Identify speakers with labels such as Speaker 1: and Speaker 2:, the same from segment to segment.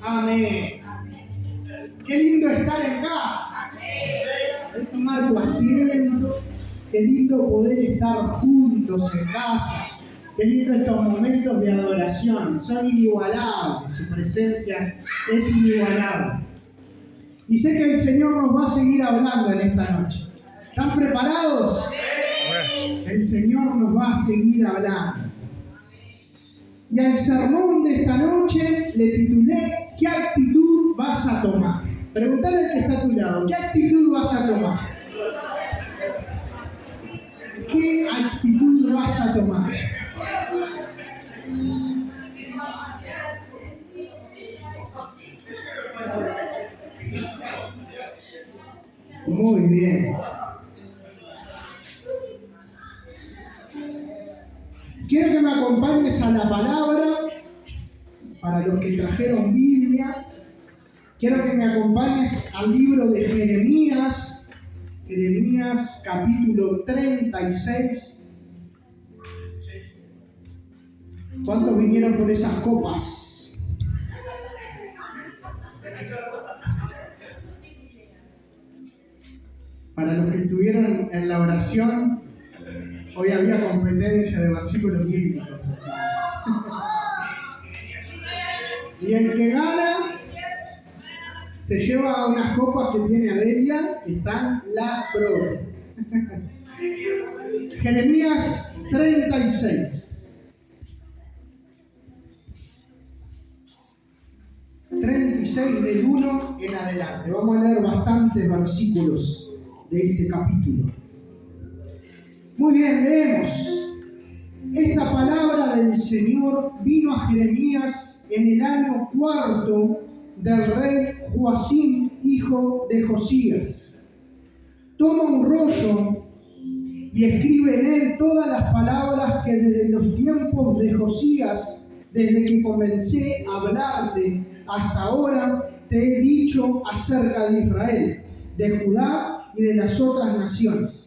Speaker 1: Amén. Qué lindo estar en casa. Podés tomar tu asiento. Qué lindo poder estar juntos en casa. Qué lindo estos momentos de adoración. Son inigualables. Su presencia es inigualable. Y sé que el Señor nos va a seguir hablando en esta noche. ¿Están preparados? El Señor nos va a seguir hablando. Y al sermón de esta noche le titulé ¿qué actitud vas a tomar? Preguntale al que está a tu lado, ¿qué actitud vas a tomar? ¿Qué actitud vas a tomar? Muy bien. Quiero que me acompañes a la palabra, para los que trajeron Biblia. Quiero que me acompañes al libro de Jeremías, Jeremías capítulo 36. ¿Cuántos vinieron por esas copas? Para los que estuvieron en la oración, hoy había competencia de versículos bíblicos. Y el que gana se lleva unas copas que tiene Adelia, que están las propias. Jeremías 36. 36 del 1 en adelante. Vamos a leer bastantes versículos de este capítulo. Muy bien, leemos. Esta palabra del Señor vino a Jeremías en el año 4 del rey Joacim, hijo de Josías. Toma un rollo y escribe en él todas las palabras que desde los tiempos de Josías, desde que comencé a hablarte hasta ahora, te he dicho acerca de Israel, de Judá y de las otras naciones.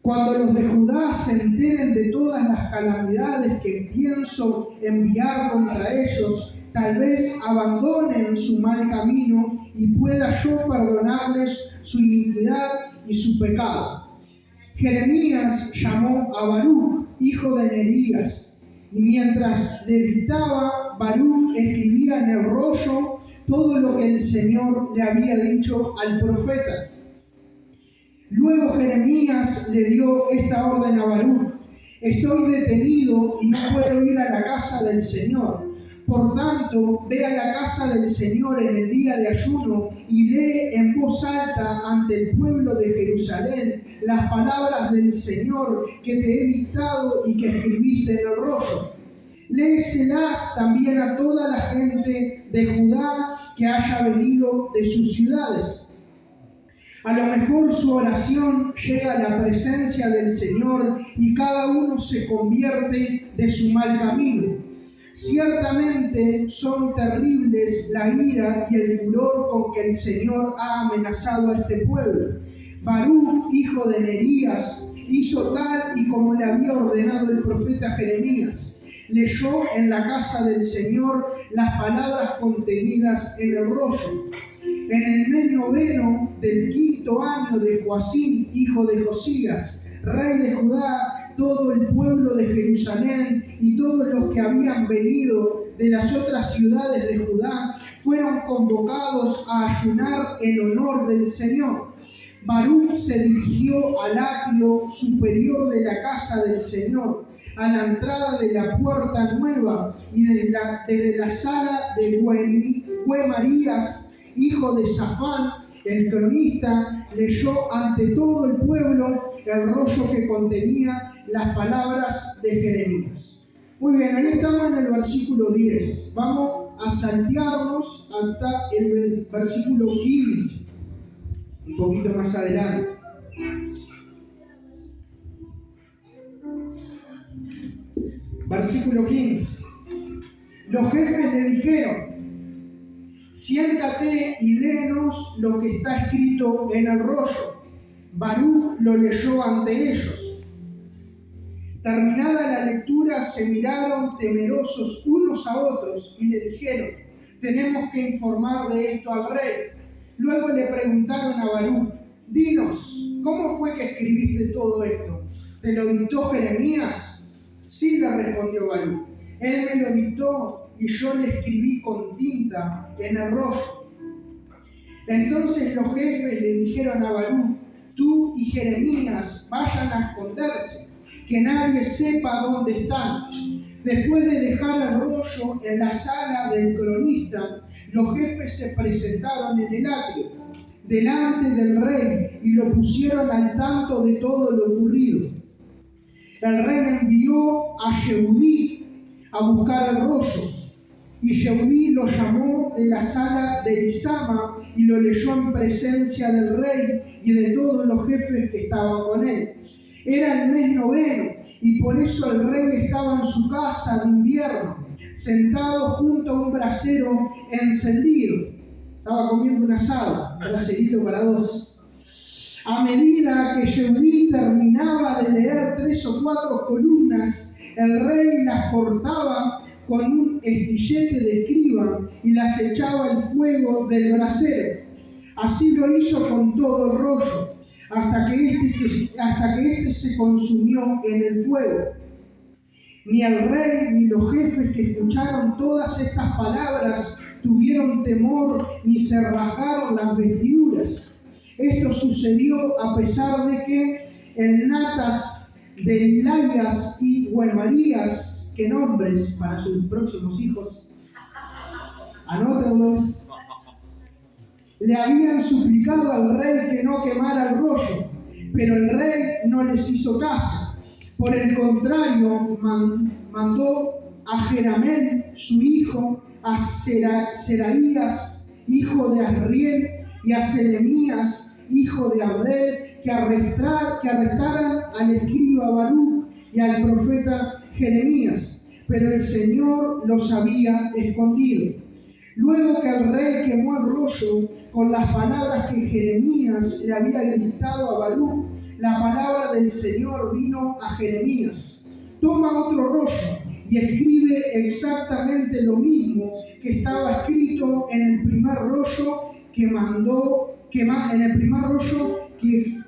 Speaker 1: Cuando los de Judá se enteren de todas las calamidades que pienso enviar contra ellos, tal vez abandonen su mal camino y pueda yo perdonarles su iniquidad y su pecado. Jeremías llamó a Baruc, hijo de Nerías, y mientras le dictaba, Baruc escribía en el rollo todo lo que el Señor le había dicho al profeta. Luego Jeremías le dio esta orden a Baruc: estoy detenido y no puedo ir a la casa del Señor. Por tanto, ve a la casa del Señor en el día de ayuno y lee en voz alta ante el pueblo de Jerusalén las palabras del Señor que te he dictado y que escribiste en el rollo. Léeselas también a toda la gente de Judá que haya venido de sus ciudades. A lo mejor su oración llega a la presencia del Señor y cada uno se convierte de su mal camino. Ciertamente son terribles la ira y el furor con que el Señor ha amenazado a este pueblo. Baruc, hijo de Nerías, hizo tal y como le había ordenado el profeta Jeremías. Leyó en la casa del Señor las palabras contenidas en el rollo. En el mes 9 del 5º año de Joacim, hijo de Josías, rey de Judá, todo el pueblo de Jerusalén y todos los que habían venido de las otras ciudades de Judá fueron convocados a ayunar en honor del Señor. Baruc se dirigió al atrio superior de la casa del Señor, a la entrada de la puerta nueva y desde la sala de Güemarías, hijo de Safán, el cronista, leyó ante todo el pueblo el rollo que contenía las palabras de Jeremías. Muy bien, ahí estamos en el versículo 10. Vamos a saltearnos hasta el versículo 15, un poquito más adelante. Versículo 15. Los jefes le dijeron: siéntate y léenos lo que está escrito en el rollo. Baruc lo leyó ante ellos. Terminada la lectura, se miraron temerosos unos a otros y le dijeron: tenemos que informar de esto al rey. Luego le preguntaron a Baruc: dinos, ¿cómo fue que escribiste todo esto? ¿Te lo dictó Jeremías? Sí, le respondió Baruc. Él me lo dictó y yo le escribí con tinta en el rollo. Entonces los jefes le dijeron a Baruc: tú y Jeremías vayan a esconderse, que nadie sepa dónde están. Después de dejar el rollo en la sala del cronista, los jefes se presentaron en el atrio, delante del rey, y lo pusieron al tanto de todo lo ocurrido. El rey envió a Yehudí a buscar el rollo, y Yehudí lo llamó de la sala de Elisama y lo leyó en presencia del rey y de todos los jefes que estaban con él. Era el mes 9, y por eso el rey estaba en su casa de invierno, sentado junto a un brasero encendido. Estaba comiendo un asado, un braserito para dos. A medida que Yehudí terminaba de leer 3 o 4 columnas, el rey las cortaba con un estillete de escriba y las echaba al fuego del brasero. Así lo hizo con todo el rollo, hasta que este se consumió en el fuego. Ni el rey ni los jefes que escucharon todas estas palabras tuvieron temor ni se rasgaron las vestiduras. Esto sucedió a pesar de que el Natas, Delaias y Guemarías, que nombres para sus próximos hijos, anótenlos, le habían suplicado al rey que no quemara el rollo, pero el rey no les hizo caso. Por el contrario, mandó a Jeramel, su hijo, a Seraías, hijo de Azriel, y a Selemías, hijo de Abdel, que arrestaran al escriba Baruc y al profeta Jeremías, pero el Señor los había escondido. Luego que el rey quemó el rollo con las palabras que Jeremías le había dictado a Baruc, la palabra del Señor vino a Jeremías: toma otro rollo y escribe exactamente lo mismo que estaba escrito en el primer rollo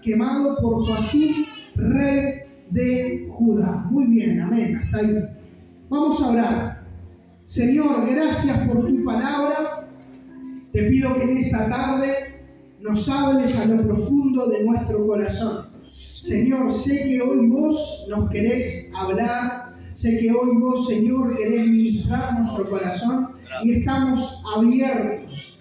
Speaker 1: quemado por Joacim, rey de Judá. Muy bien, amén, hasta ahí. Vamos a orar. Señor, gracias por tu palabra. Te pido que en esta tarde nos hables a lo profundo de nuestro corazón. Señor, sé que hoy vos nos querés hablar, sé que hoy vos, Señor, querés ministrar nuestro corazón y estamos abiertos,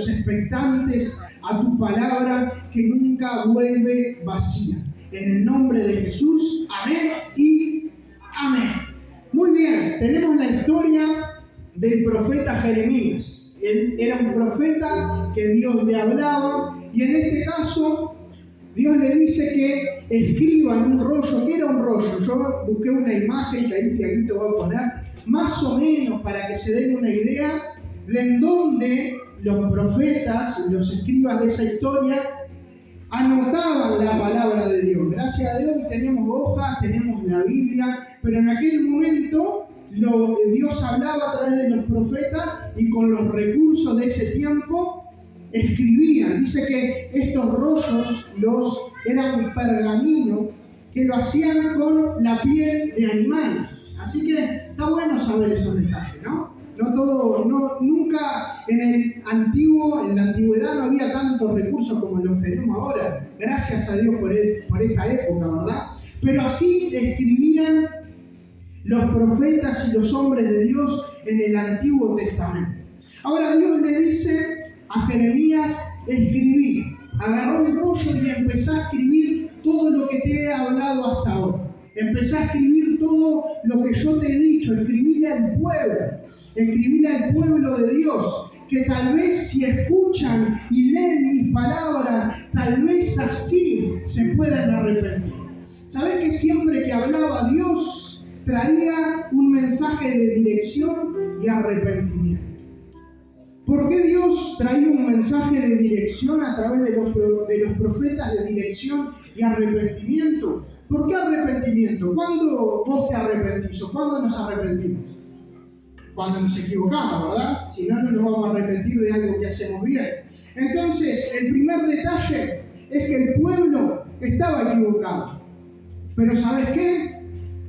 Speaker 1: expectantes a tu palabra que nunca vuelve vacía. En el nombre de Jesús, amén y amén. Muy bien, tenemos la historia del profeta Jeremías. Él era un profeta que Dios le hablaba, y en este caso Dios le dice que escriba en un rollo. ¿Qué era un rollo? Yo busqué una imagen que aquí te voy a poner, más o menos para que se den una idea de en dónde los profetas, los escribas de esa historia, anotaban la palabra de Dios. Gracias a Dios tenemos hojas, tenemos la Biblia, pero en aquel momento Dios hablaba a través de los profetas y con los recursos de ese tiempo escribían. Dice que estos rollos eran un pergamino que lo hacían con la piel de animales. Así que está bueno saber esos detalles, ¿no? Nunca en la antigüedad no había tantos recursos como los tenemos ahora. Gracias a Dios por esta época, ¿verdad? Pero así escribían los profetas y los hombres de Dios en el Antiguo Testamento. Ahora Dios le dice a Jeremías: escribí. Agarró un rollo y empezó a escribir todo lo que te he hablado hasta ahora. Empecé a escribir todo lo que yo te he dicho. Escribirle al pueblo de Dios, que tal vez si escuchan y leen mis palabras, tal vez así se puedan arrepentir. ¿Sabés que siempre que hablaba Dios traía un mensaje de dirección y arrepentimiento? ¿Por qué Dios traía un mensaje de dirección a través de los profetas, de dirección y arrepentimiento? ¿Por qué arrepentimiento? ¿Cuándo vos te arrepentís o cuándo nos arrepentimos? Cuando nos equivocamos, ¿verdad? Si no, no nos vamos a arrepentir de algo que hacemos bien. Entonces, el primer detalle es que el pueblo estaba equivocado. Pero ¿sabes qué?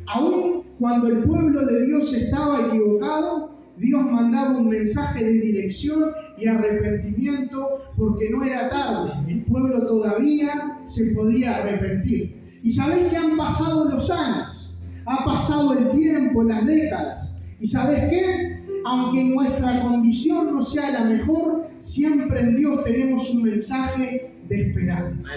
Speaker 1: Aún cuando el pueblo de Dios estaba equivocado, Dios mandaba un mensaje de dirección y arrepentimiento porque no era tarde. El pueblo todavía se podía arrepentir. Y ¿sabés que han pasado los años? Ha pasado el tiempo, las décadas. ¿Y sabés qué? Aunque nuestra condición no sea la mejor, siempre en Dios tenemos un mensaje de esperanza.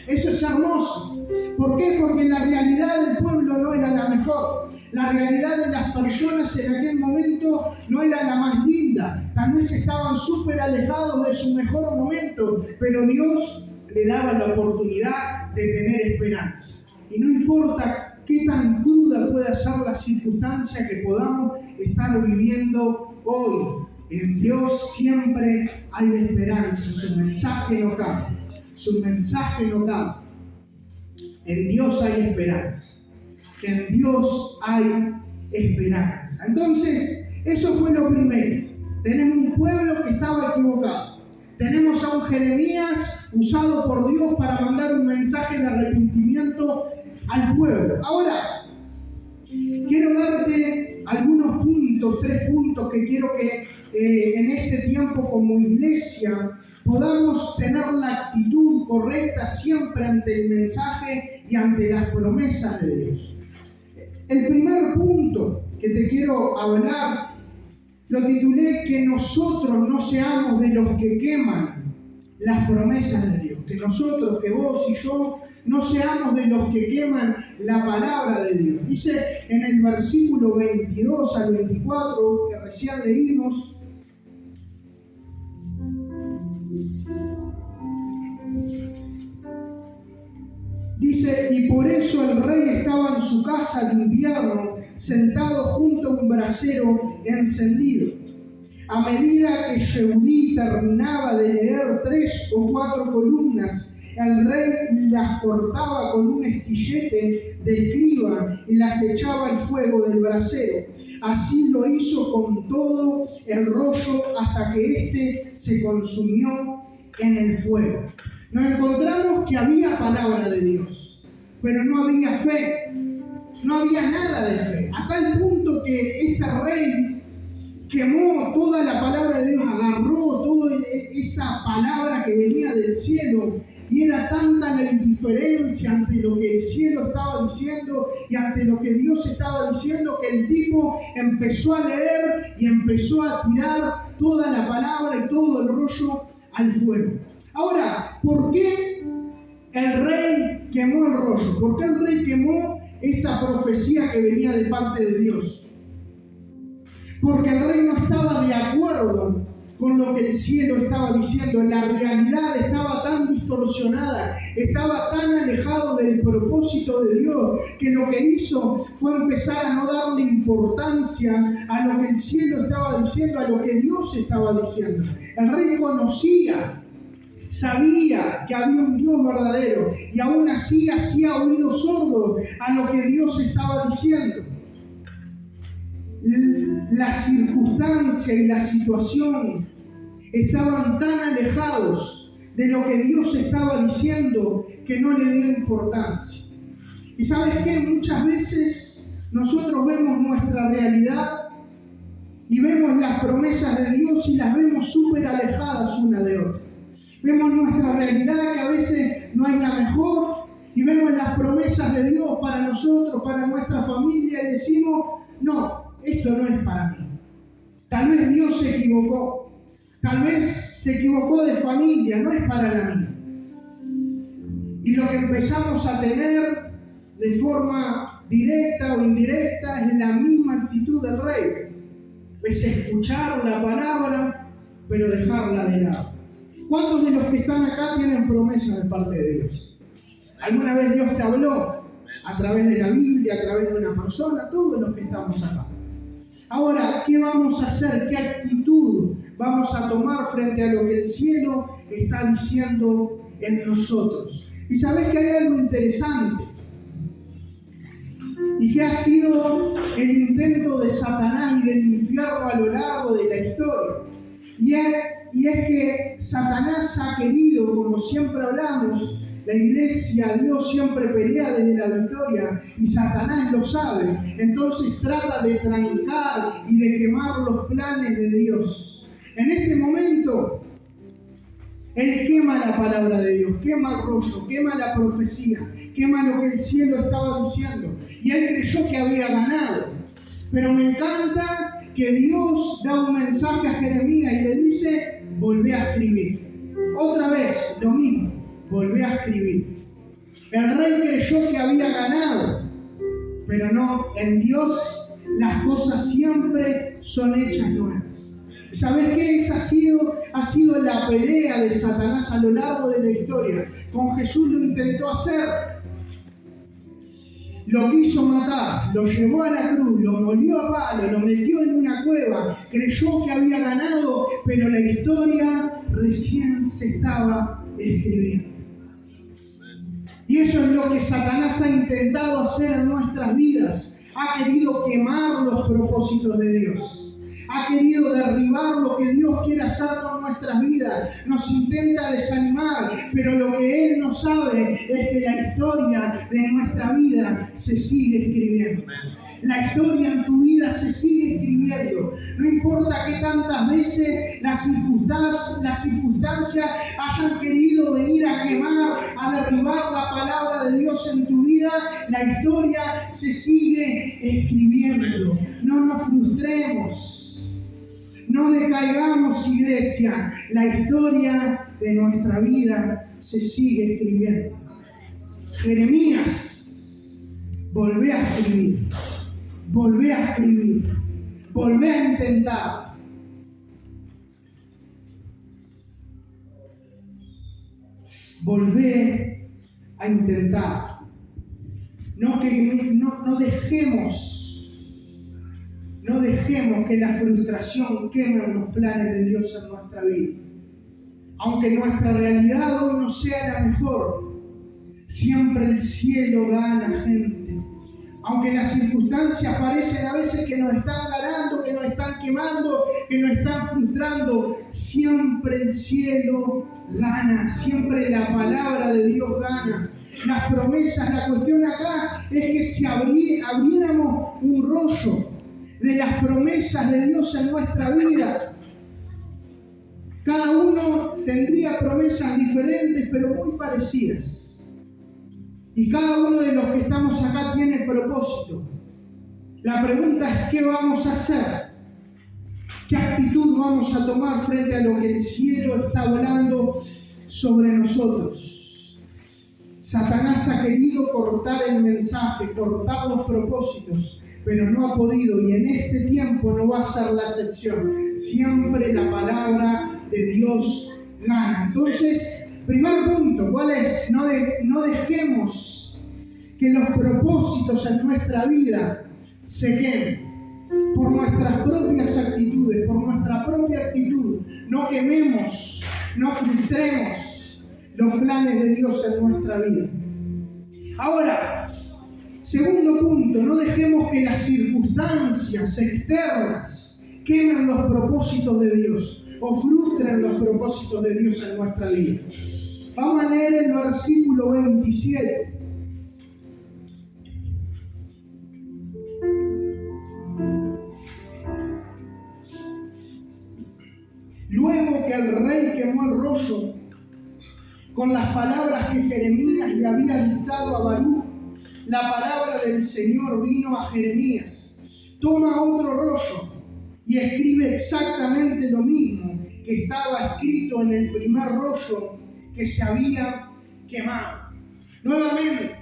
Speaker 1: Eso es hermoso. ¿Por qué? Porque la realidad del pueblo no era la mejor. La realidad de las personas en aquel momento no era la más linda. Tal vez estaban súper alejados de su mejor momento, pero Dios le daba la oportunidad de tener esperanza. Y no importa qué tan cruda pueda ser la circunstancia que podamos estar viviendo hoy, en Dios siempre hay esperanza. Su mensaje no cambia. Su mensaje no cambia. En Dios hay esperanza. En Dios hay esperanza. Entonces, eso fue lo primero. Tenemos un pueblo que estaba equivocado. Tenemos a un Jeremías usado por Dios para mandar un mensaje de arrepentimiento al pueblo. Ahora, quiero darte algunos puntos, 3 puntos que quiero que en este tiempo como iglesia podamos tener la actitud correcta siempre ante el mensaje y ante las promesas de Dios. El primer punto que te quiero hablar lo titulé que nosotros no seamos de los que queman las promesas de Dios. Que nosotros, que vos y yo, no seamos de los que queman la palabra de Dios. Dice en el versículo 22 al 24 que recién leímos: dice, y por eso el rey estaba en su casa de invierno, sentado junto a un brasero encendido. A medida que Yehudí terminaba de leer 3 o 4 columnas, el rey las cortaba con un estillete de escriba y las echaba al fuego del brasero. Así lo hizo con todo el rollo hasta que éste se consumió en el fuego. Nos encontramos que había palabra de Dios, pero no había fe, no había nada de fe. A tal punto que este rey quemó toda la palabra de Dios, agarró toda esa palabra que venía del cielo, y era tanta la indiferencia ante lo que el cielo estaba diciendo y ante lo que Dios estaba diciendo, que el tipo empezó a leer y empezó a tirar toda la palabra y todo el rollo al fuego. Ahora, ¿por qué el rey quemó el rollo? ¿Por qué el rey quemó esta profecía que venía de parte de Dios? Porque el rey no estaba de acuerdo con lo que el cielo estaba diciendo. La realidad estaba tan distorsionada, estaba tan alejado del propósito de Dios, que lo que hizo fue empezar a no darle importancia a lo que el cielo estaba diciendo, a lo que Dios estaba diciendo. El rey conocía, sabía que había un Dios verdadero, y aún así hacía oídos sordos a lo que Dios estaba diciendo. La circunstancia y la situación estaban tan alejados de lo que Dios estaba diciendo que no le dio importancia. Y ¿sabes qué? Muchas veces nosotros vemos nuestra realidad y vemos las promesas de Dios y las vemos súper alejadas una de otra. Vemos nuestra realidad que a veces no es la mejor, y vemos las promesas de Dios para nosotros, para nuestra familia, y decimos, no, esto no es para mí. Tal vez Dios se equivocó. Tal vez se equivocó de familia, no es para la mía. Y lo que empezamos a tener de forma directa o indirecta es la misma actitud del rey. Es escuchar la palabra, pero dejarla de lado. ¿Cuántos de los que están acá tienen promesas de parte de Dios? ¿Alguna vez Dios te habló? A través de la Biblia, a través de una persona, todos los que estamos acá. Ahora, ¿qué vamos a hacer? ¿Qué actitud vamos a tomar frente a lo que el cielo está diciendo en nosotros? Y sabés que hay algo interesante. y que ha sido el intento de Satanás y del infierno a lo largo de la historia. Y es que Satanás ha querido, como siempre hablamos, la iglesia, Dios siempre pelea desde la victoria y Satanás lo sabe. Entonces trata de trancar y de quemar los planes de Dios. En este momento, él quema la palabra de Dios, quema el rollo, quema la profecía, quema lo que el cielo estaba diciendo. Y él creyó que había ganado. Pero me encanta que Dios da un mensaje a Jeremías y le dice: volvé a escribir. Otra vez, lo mismo, volvé a escribir. El rey creyó que había ganado, pero no, en Dios las cosas siempre son hechas nuevas. ¿Sabes qué? Esa ha sido la pelea de Satanás a lo largo de la historia. Con Jesús lo intentó hacer. Lo quiso matar, lo llevó a la cruz, lo molió a palo, lo metió en una cueva, creyó que había ganado, pero la historia recién se estaba escribiendo. Y eso es lo que Satanás ha intentado hacer en nuestras vidas. Ha querido quemar los propósitos de Dios. Ha querido derribar lo que Dios quiere hacer con nuestras vidas. Nos intenta desanimar, pero lo que Él no sabe es que la historia de nuestra vida se sigue escribiendo. La historia en tu vida se sigue escribiendo. No importa que tantas veces las circunstancias hayan querido venir a quemar, a derribar la palabra de Dios en tu vida, la historia se sigue escribiendo. No nos frustremos. No decaigamos, iglesia. La historia de nuestra vida se sigue escribiendo. Jeremías, volvé a escribir. Volvé a escribir. Volvé a intentar. Volvé a intentar. No dejemos que la frustración queme los planes de Dios en nuestra vida. Aunque nuestra realidad hoy no sea la mejor, siempre el cielo gana, gente. Aunque las circunstancias parecen a veces que nos están ganando, que nos están quemando, que nos están frustrando, siempre el cielo gana, siempre la palabra de Dios gana. Las promesas, la cuestión acá es que si abriéramos un rollo de las promesas de Dios en nuestra vida, cada uno tendría promesas diferentes, pero muy parecidas. Y cada uno de los que estamos acá tiene propósito. La pregunta es: ¿qué vamos a hacer? ¿Qué actitud vamos a tomar frente a lo que el cielo está volando sobre nosotros? Satanás ha querido cortar el mensaje, cortar los propósitos, pero no ha podido, y en este tiempo no va a ser la excepción. Siempre la palabra de Dios gana. Entonces, primer punto, ¿cuál es? No dejemos que los propósitos en nuestra vida se quemen por nuestras propias actitudes, por nuestra propia actitud. No quememos, no frustremos los planes de Dios en nuestra vida. Ahora, segundo punto, no dejemos que las circunstancias externas quemen los propósitos de Dios o frustren los propósitos de Dios en nuestra vida. Vamos a leer el versículo 27. Luego que el rey quemó el rollo con las palabras que Jeremías le había dictado a Baruch, la palabra del Señor vino a Jeremías: toma otro rollo y escribe exactamente lo mismo que estaba escrito en el primer rollo que se había quemado. Nuevamente,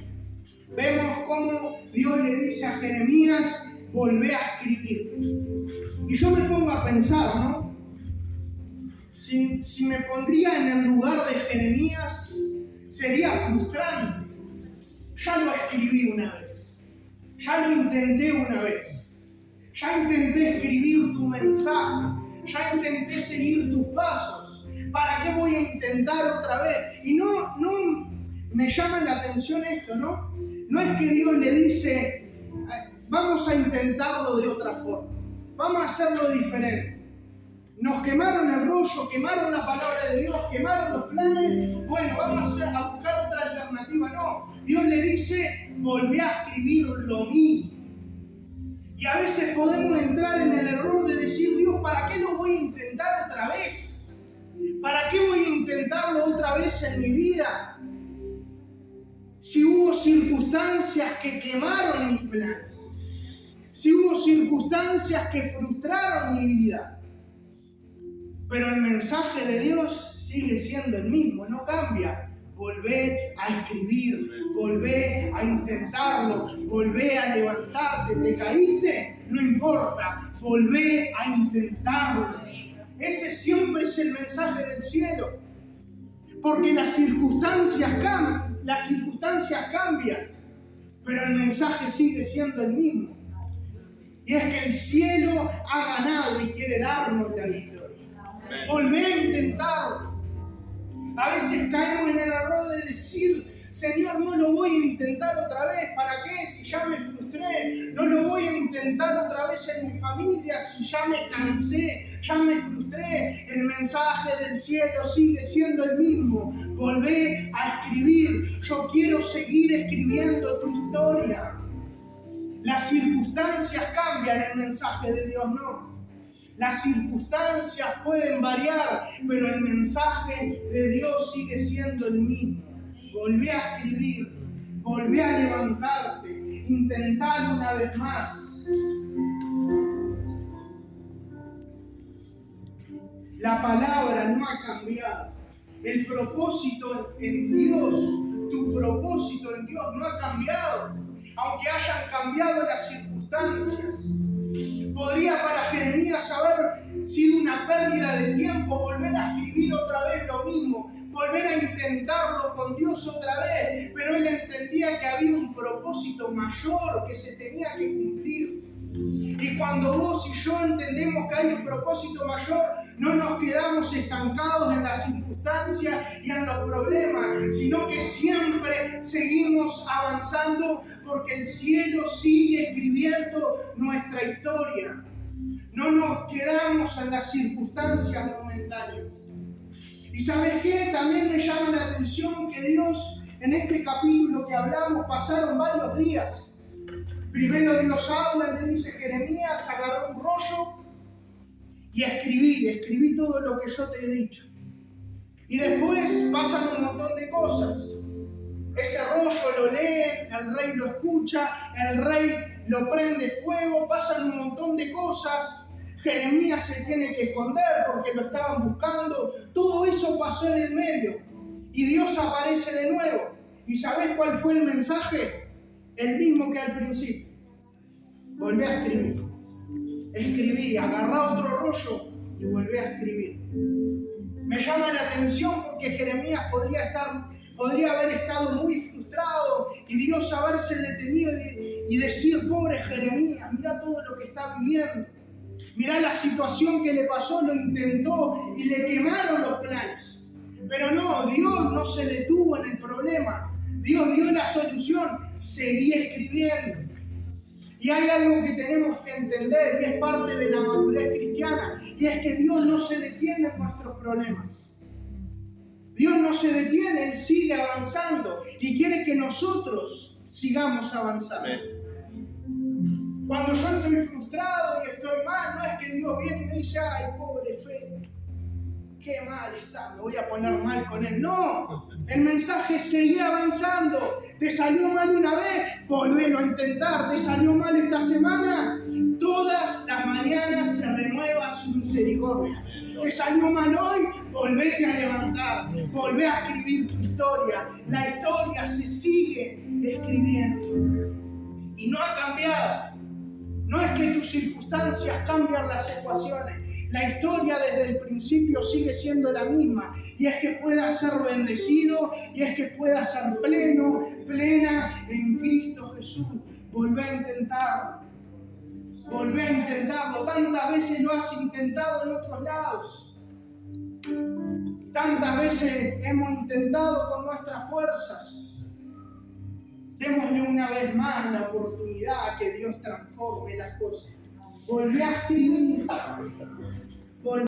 Speaker 1: vemos cómo Dios le dice a Jeremías: volvé a escribir. Y yo me pongo a pensar, ¿no? Si me pondría en el lugar de Jeremías, sería frustrante. Ya lo escribí una vez. Ya lo intenté una vez. Ya intenté escribir tu mensaje. Ya intenté seguir tus pasos. ¿Para qué voy a intentar otra vez? Y no me llama la atención esto, ¿no? No es que Dios le dice, vamos a intentarlo de otra forma. Vamos a hacerlo diferente. Nos quemaron el rollo, quemaron la palabra de Dios, quemaron los planes. Bueno, vamos a buscar otra alternativa. No, Dios le dice, volvé a escribir lo mismo. Y a veces podemos entrar en el error de decir, Dios, ¿para qué lo voy a intentar otra vez? ¿Para qué voy a intentarlo otra vez en mi vida? Si hubo circunstancias que quemaron mis planes. Si hubo circunstancias que frustraron mi vida. Pero el mensaje de Dios sigue siendo el mismo, no cambia. Volvé a escribir, volvé a intentarlo, volvé a levantarte. ¿Te caíste? No importa, volvé a intentarlo. Ese siempre es el mensaje del cielo. Porque las circunstancias cambian, pero el mensaje sigue siendo el mismo. Y es que el cielo ha ganado y quiere darnos la victoria. Volvé a intentarlo. A veces caemos en el error de decir, Señor, no lo voy a intentar otra vez. ¿Para qué? Si ya me frustré. No lo voy a intentar otra vez en mi familia. Si ya me cansé, ya me frustré. El mensaje del cielo sigue siendo el mismo. Volvé a escribir. Yo quiero seguir escribiendo tu historia. Las circunstancias cambian, el mensaje de Dios no. Las circunstancias pueden variar, pero el mensaje de Dios sigue siendo el mismo. Volvé a escribir, volvé a levantarte, intentalo una vez más. La palabra no ha cambiado. El propósito en Dios, tu propósito en Dios no ha cambiado, aunque hayan cambiado las circunstancias. Podría para Jeremías haber sido una pérdida de tiempo volver a escribir otra vez lo mismo, volver a intentarlo con Dios otra vez, pero él entendía que había un propósito mayor que se tenía que cumplir. Y cuando vos y yo entendemos que hay un propósito mayor, no nos quedamos estancados en las circunstancias y en los problemas, sino que siempre seguimos avanzando porque el cielo sigue escribiendo nuestra historia. No nos quedamos en las circunstancias momentáneas. ¿Y sabes qué? También me llama la atención que Dios, en este capítulo que hablamos, pasaron varios días. Primero Dios habla, le dice Jeremías, agarró un rollo y escribí todo lo que yo te he dicho. Y después pasan un montón de cosas. Ese rollo lo lee, el rey lo escucha, el rey lo prende fuego, pasan un montón de cosas. Jeremías se tiene que esconder porque lo estaban buscando. Todo eso pasó en el medio. Y Dios aparece de nuevo. ¿Y sabés cuál fue el mensaje? El mismo que al principio. Volví a escribir. Escribí, agarrá otro rollo y volví a escribir. Me llama la atención porque Jeremías podría haber estado muy frustrado y Dios haberse detenido y decir, pobre Jeremías, mira todo lo que está viviendo. Mirá la situación que le pasó, lo intentó y le quemaron los planes. Pero no, Dios no se detuvo en el problema. Dios dio la solución, seguí escribiendo. Y hay algo que tenemos que entender y es parte de la madurez cristiana, y es que Dios no se detiene en nuestros problemas. Dios no se detiene, Él sigue avanzando y quiere que nosotros sigamos avanzando. Cuando yo estoy frustrado y estoy mal, no es que Dios viene y me dice, ay, pobre Fe, qué mal está, me voy a poner mal con él. No, el mensaje sigue avanzando. ¿Te salió mal una vez? Volvélo a intentar. ¿Te salió mal esta semana? Todas las mañanas se renueva su misericordia. ¿Te salió mal hoy? Volvete a levantar. Volvé a escribir tu historia. La historia se sigue escribiendo. Y no ha cambiado. No es que tus circunstancias cambian las ecuaciones. La historia desde el principio sigue siendo la misma. Y es que puedas ser bendecido. Y es que puedas ser pleno, plena en Cristo Jesús. Volvé a intentarlo. Volvé a intentarlo. Tantas veces lo has intentado en otros lados. Tantas veces hemos intentado con nuestras fuerzas. Démosle una vez más la oportunidad a que Dios transforme las cosas. Volví a escribir